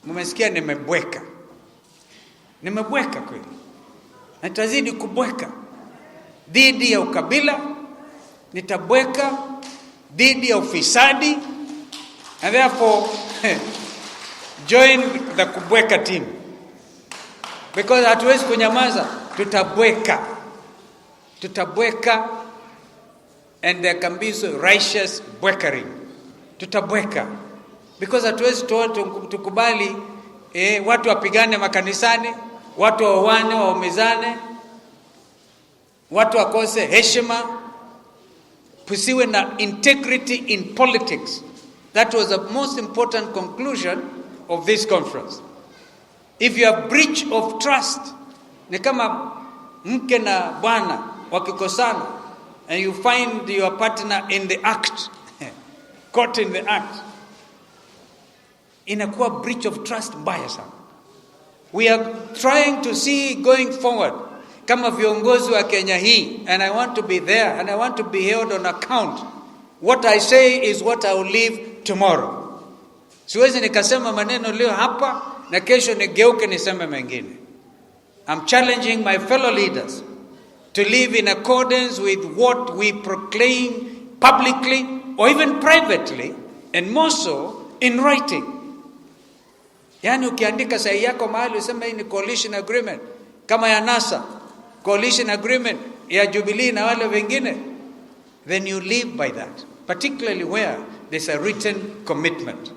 Mmesikia nimebweka. Nimebweka kweli. Nitazidi kubweka dhidi ya ukabila, nitabweka dhidi ya ufisadi, and therefore join the kubweka team. Because hatuwezi kunyamaza, tutabweka, and there can be so righteous bwekering. Tutabweka because hatuwezi tukubali watu wapigane makanisani, watu wawane, waumizane, watu wakose heshima, pusiwe na integrity in politics. That was the most important conclusion of this conference. If you have breach of trust, ni kama mke na bwana wakikosana and you find your partner in the act, caught in the act, inakuwa breach of trust mbaya sana. We are trying to see going forward kama viongozi wa Kenya hii, and I want to be there and I want to be held on account. What I say is what I will leave tomorrow. Siwezi nikasema maneno leo hapa na kesho nigeuke niseme mengine. I'm challenging my fellow leaders to live in accordance with what we proclaim publicly or even privately, and more so in writing. Yani ukiandika sahihi yako mahali useme hii ni coalition agreement kama ya NASA, coalition agreement ya Jubilee na wale wengine, then you live by that, particularly where there's a written commitment.